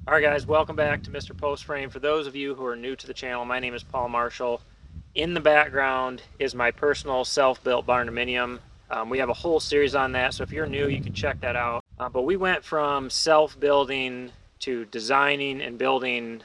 Alright guys, welcome back to Mr. Post Frame. For those of you who are new to the channel, my name is Paul Marshall. In the background is my personal self-built Barndominium. We have a whole series on that, so if you're new, you can check that out. But we went from self-building to designing and building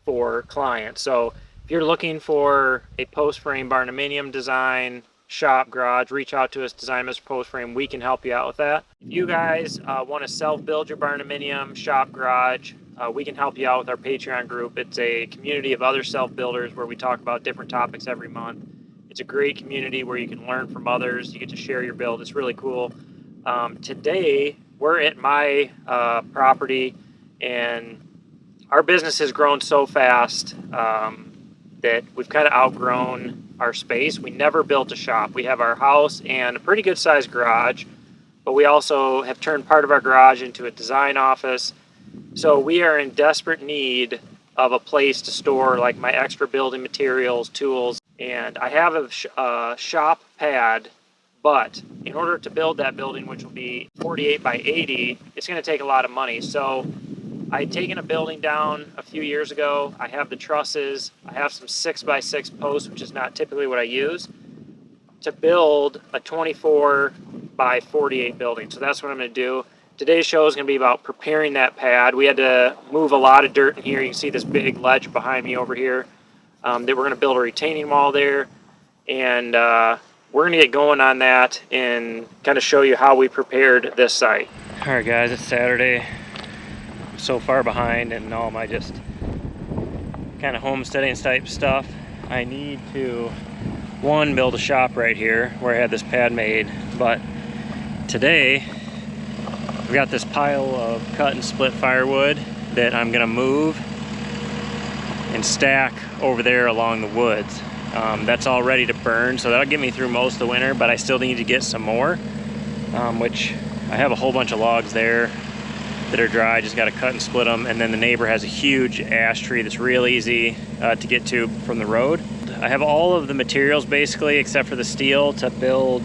for clients. So if you're looking for a post frame Barndominium design, shop, garage, reach out to us, Design Mr. Post Frame. We can help you out with that. If you guys want to self-build your Barndominium, shop, garage, we can help you out with our Patreon group. It's a community of other self-builders where we talk about different topics every month. It's a great community where you can learn from others. You get to share your build. It's really cool. Today, we're at my property, and our business has grown so fast that we've kind of outgrown our space. We never built a shop. We have our house and a pretty good sized garage, but we also have turned part of our garage into a design office. So we are in desperate need of a place to store like my extra building materials, tools, and I have a shop pad, but in order to build that building, which will be 48 by 80, it's going to take a lot of money. So I had taken a building down a few years ago. I have the trusses. I have some 6x6 posts, which is not typically what I use, to build a 24 by 48 building. So that's what I'm going to do. Today's show is going to be about preparing that pad. We had to move a lot of dirt in here. You can see this big ledge behind me over here that we're going to build a retaining wall there. And we're going to get going on that and kind of show you how we prepared this site. All right, guys, it's Saturday. So far behind in all my just kind of homesteading type stuff. I need to, one, build a shop right here where I had this pad made, but today I've got this pile of cut and split firewood that I'm gonna move and stack over there along the woods. That's all ready to burn, so that'll get me through most of the winter, but I still need to get some more, which I have a whole bunch of logs there that are dry. Just got to cut and split them. And then the neighbor has a huge ash tree that's real easy to get to from the road. I have all of the materials basically except for the steel to build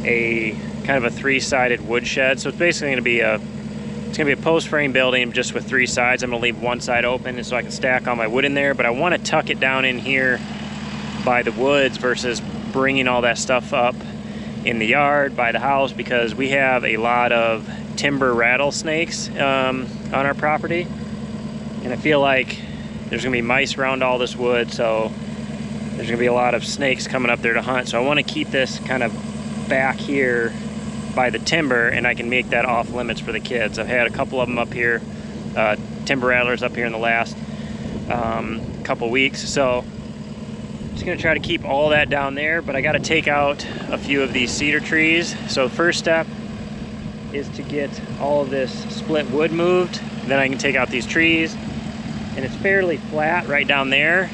a kind of a three-sided woodshed. So it's basically going to be a post frame building just with three sides. I'm going to leave one side open and so I can stack all my wood in there, but I want to tuck it down in here by the woods versus bringing all that stuff up in the yard by the house, because we have a lot of timber rattlesnakes on our property, and I feel like there's gonna be mice around all this wood, so there's gonna be a lot of snakes coming up there to hunt. So I want to keep this kind of back here by the timber, and I can make that off limits for the kids. I've had a couple of them up here, timber rattlers up here in the last couple weeks, so just gonna try to keep all that down there. But I got to take out a few of these cedar trees. So the first step is to get all of this split wood moved. Then I can take out these trees, and it's fairly flat right down there,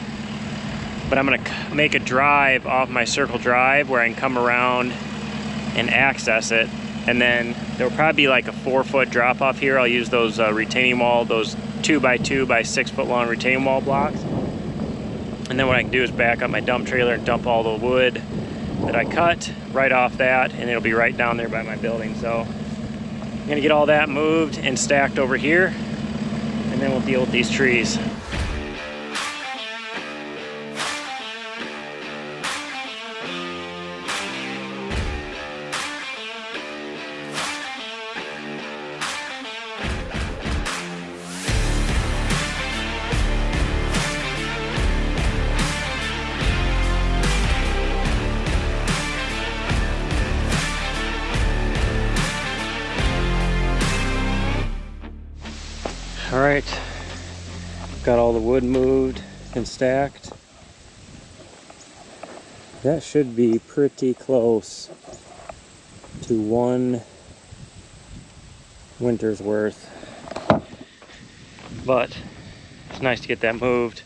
but I'm gonna make a drive off my circle drive where I can come around and access it. And then there'll probably be like a 4-foot drop off here. I'll use those retaining wall, those 2x2 by 6 foot long retaining wall blocks. And then what I can do is back up my dump trailer and dump all the wood that I cut right off that, and it'll be right down there by my building. So I'm gonna get all that moved and stacked over here, and then we'll deal with these trees. All right, got all the wood moved and stacked. That should be pretty close to one winter's worth, but it's nice to get that moved.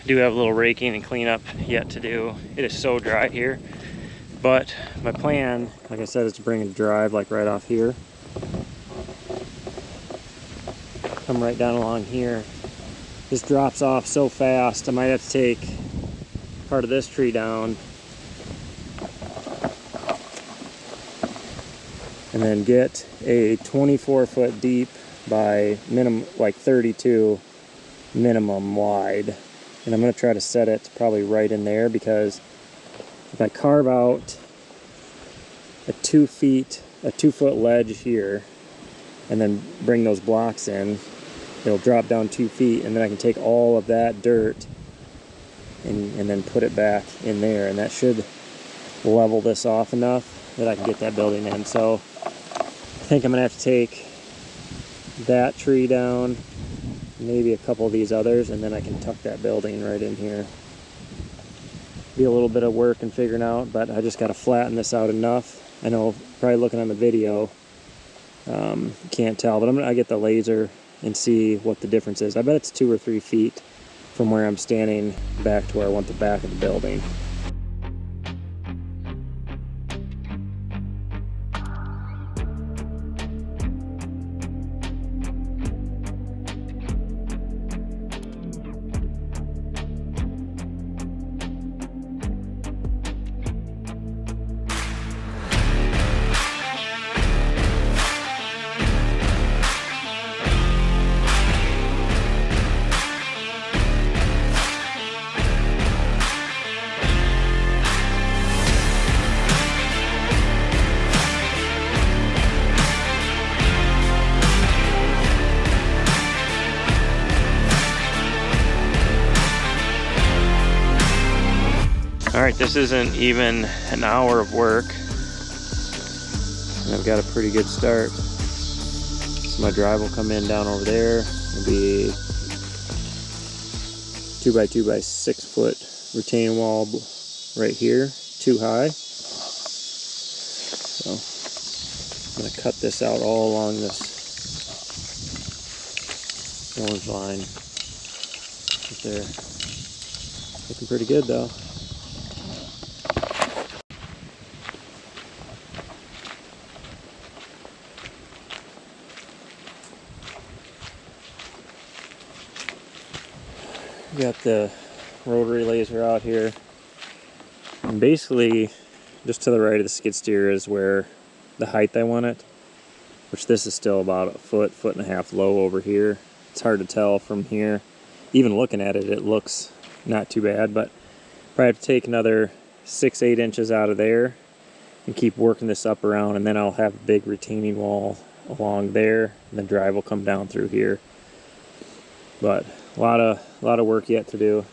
I do have a little raking and cleanup yet to do. It is so dry here, but my plan, like I said, is to bring a drive like right off here. Come right down along here. This drops off so fast, I might have to take part of this tree down and then get a 24-foot deep by minimum, like 32 minimum wide. And I'm going to try to set it probably right in there, because if I carve out a 2 foot ledge here and then bring those blocks in, it'll drop down 2 feet, and then I can take all of that dirt and then put it back in there, and that should level this off enough that I can get that building in. So I think I'm gonna have to take that tree down, maybe a couple of these others, and then I can tuck that building right in here. Be a little bit of work and figuring out, but I just got to flatten this out enough. I know probably looking on the video, can't tell, but I'm gonna get the laser and see what the difference is. I bet it's 2 or 3 feet from where I'm standing back to where I want the back of the building. Alright, this isn't even an hour of work, and I've got a pretty good start. So my drive will come in down over there. It'll be 2 by 2 by 6 foot retaining wall right here, 2 high. So I'm going to cut this out all along this orange line right there. Looking pretty good though. Got the rotary laser out here, and basically just to the right of the skid steer is where the height I want it, which this is still about a foot and a half low over here. It's hard to tell from here. Even looking at it, it looks not too bad, but probably have to take another 6-8 inches out of there and keep working this up around, and then I'll have a big retaining wall along there, and the drive will come down through here. But a lot of work yet to do.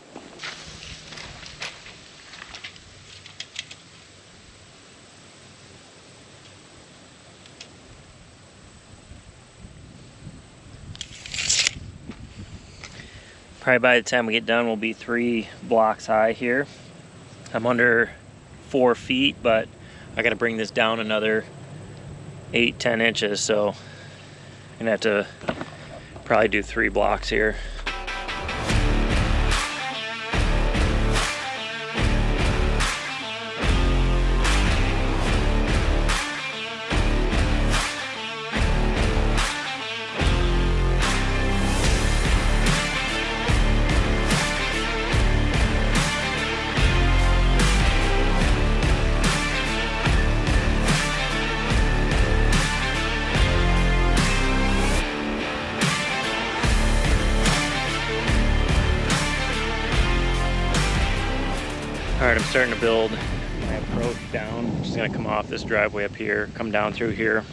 Probably by the time we get done, we'll be 3 blocks high here. I'm under 4 feet, but I got to bring this down another 8-10 inches, so I'm gonna have to probably do 3 blocks here. Alright, I'm starting to build my approach down. I'm just going to come off this driveway up here, come down through here.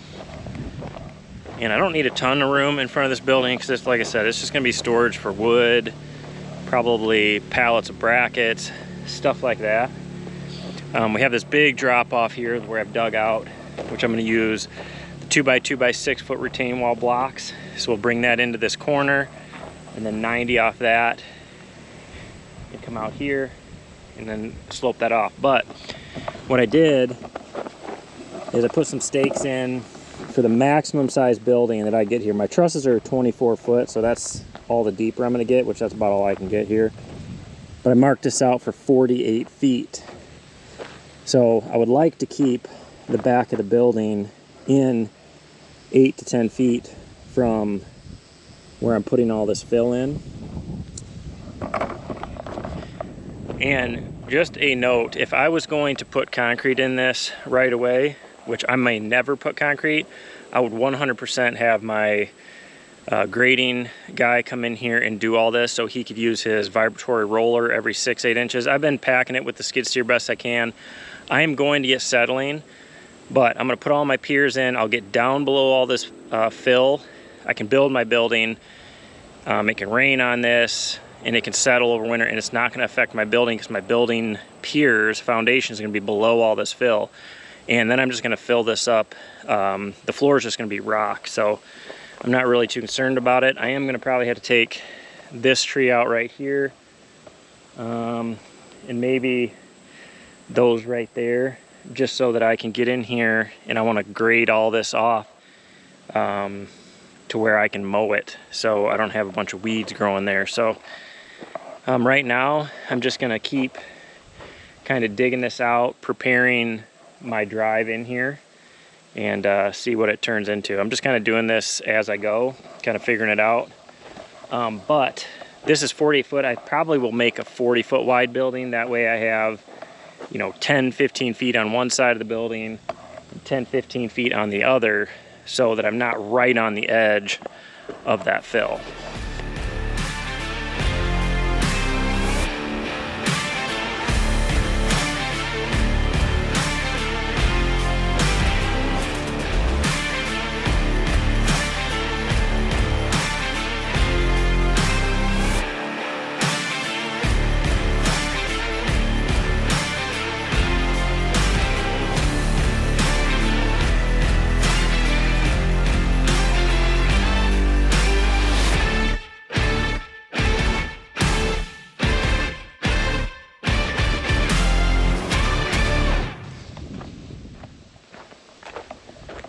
And I don't need a ton of room in front of this building because, like I said, it's just going to be storage for wood, probably pallets of brackets, stuff like that. We have this big drop off here where I've dug out, which I'm going to use the 2 by 2 by 6 foot retaining wall blocks. So we'll bring that into this corner, and then 90 off that, and come out here, and then slope that off. But what I did is I put some stakes in for the maximum size building that I get here. My trusses are 24 foot, so that's all the deeper I'm gonna get, which that's about all I can get here. But I marked this out for 48 feet. So I would like to keep the back of the building in 8 to 10 feet from where I'm putting all this fill in. And just a note, if I was going to put concrete in this right away, which I may never put concrete, I would 100% have my grading guy come in here and do all this so he could use his vibratory roller every 6-8 inches. I've been packing it with the skid steer best I can. I am going to get settling, but I'm going to put all my piers in. I'll get down below all this fill. I can build my building. It can rain on this and it can settle over winter, and it's not going to affect my building because my building piers foundation is going to be below all this fill. And then I'm just going to fill this up. The floor is just going to be rock, so I'm not really too concerned about it. I am going to probably have to take this tree out right here, and maybe those right there, just so that I can get in here, and I want to grade all this off to where I can mow it so I don't have a bunch of weeds growing there. So right now I'm just going to keep kind of digging this out, preparing my drive in here, and see what it turns into. I'm just kind of doing this as I go, kind of figuring it out. But this is 48 foot. I probably will make a 40-foot wide building. That way I have, you know, 10-15 feet on one side of the building, 10-15 feet on the other, so that I'm not right on the edge of that fill.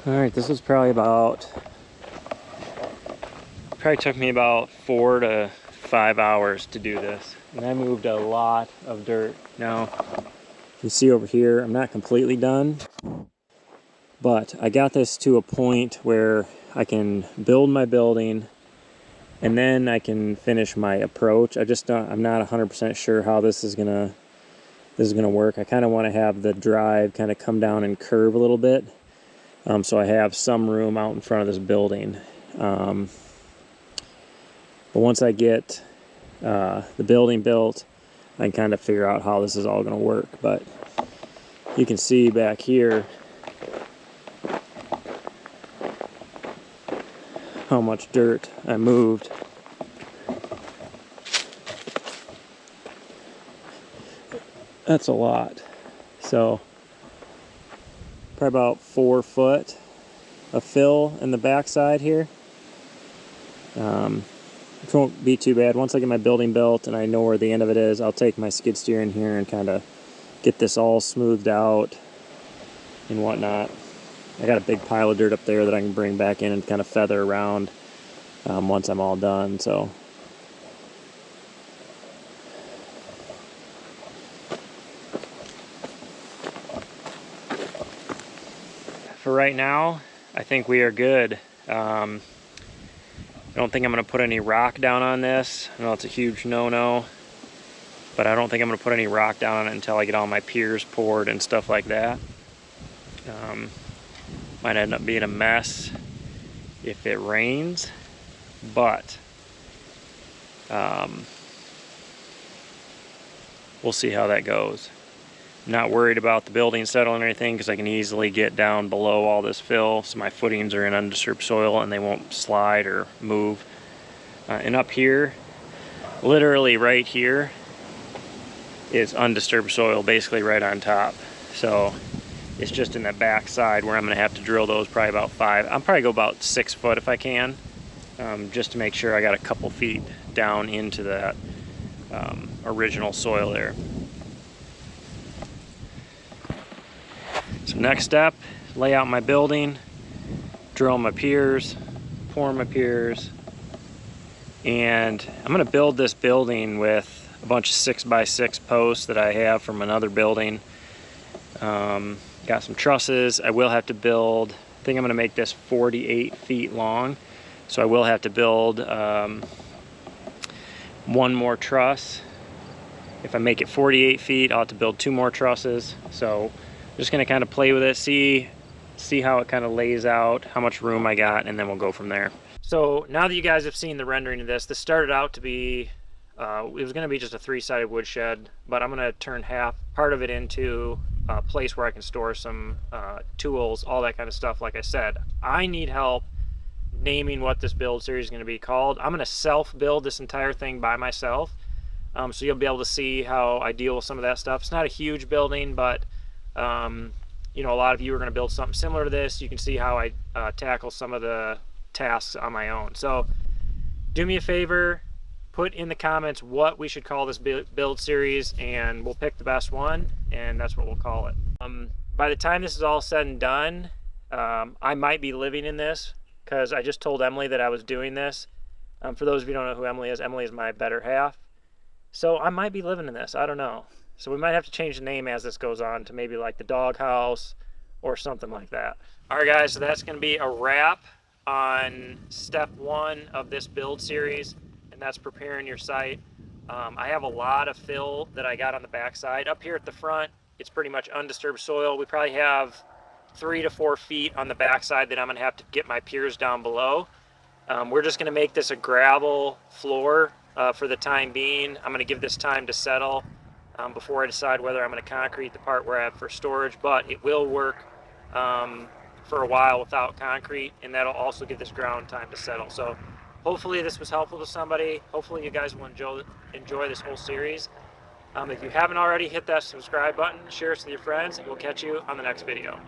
Alright, this was probably took me about 4 to 5 hours to do this. And I moved a lot of dirt. Now, you can see over here, I'm not completely done, but I got this to a point where I can build my building and then I can finish my approach. I'm not 100% sure how this is gonna work. I kind of want to have the drive kind of come down and curve a little bit. So I have some room out in front of this building. But once I get the building built, I can kind of figure out how this is all going to work. But you can see back here how much dirt I moved. That's a lot. So probably about 4 foot of fill in the backside here. It won't be too bad. Once I get my building built and I know where the end of it is, I'll take my skid steer in here and kind of get this all smoothed out and whatnot. I got a big pile of dirt up there that I can bring back in and kind of feather around once I'm all done. So for right now, I think we are good. I don't think I'm going to put any rock down on this. I know it's a huge no-no, but I don't think I'm going to put any rock down on it until I get all my piers poured and stuff like that. Might end up being a mess if it rains, but we'll see how that goes. I'm not worried about the building settling or anything because I can easily get down below all this fill, so my footings are in undisturbed soil and they won't slide or move. And up here, literally right here, is undisturbed soil, basically right on top. So it's just in the back side where I'm going to have to drill those probably about 5. I'll probably go about 6 foot if I can, just to make sure I got a couple feet down into that original soil there. So next step, lay out my building, drill my piers, pour my piers, and I'm going to build this building with a bunch of 6x6 posts that I have from another building. Got some trusses. I will have to build, I think I'm going to make this 48 feet long, so I will have to build one more truss. If I make it 48 feet, I'll have to build 2 more trusses. So just going to kind of play with it, see how it kind of lays out, how much room I got, and then we'll go from there. So now that you guys have seen the rendering of this started out to be, it was going to be just a 3-sided woodshed, but I'm going to turn part of it into a place where I can store some tools, all that kind of stuff. Like I said, I need help naming what this build series is going to be called. I'm going to self-build this entire thing by myself, so you'll be able to see how I deal with some of that stuff. It's not a huge building, but you know, a lot of you are going to build something similar to this. You can see how I tackle some of the tasks on my own. So do me a favor, put in the comments what we should call this build series, and we'll pick the best one, and that's what we'll call it. By the time this is all said and done, I might be living in this, because I just told Emily that I was doing this. For those of you who don't know who Emily is my better half. So I might be living in this, I don't know. So we might have to change the name as this goes on to maybe like the doghouse or something like that. All right guys, so that's gonna be a wrap on step 1 of this build series, and that's preparing your site. I have a lot of fill that I got on the back side. Up here at the front, it's pretty much undisturbed soil. We probably have 3 to 4 feet on the back side that I'm gonna have to get my piers down below. We're just gonna make this a gravel floor for the time being. I'm gonna give this time to settle before I decide whether I'm gonna concrete the part where I have for storage, but it will work for a while without concrete, and that'll also give this ground time to settle. So hopefully this was helpful to somebody. Hopefully you guys will enjoy this whole series. If you haven't already, hit that subscribe button, share it with your friends, and we'll catch you on the next video.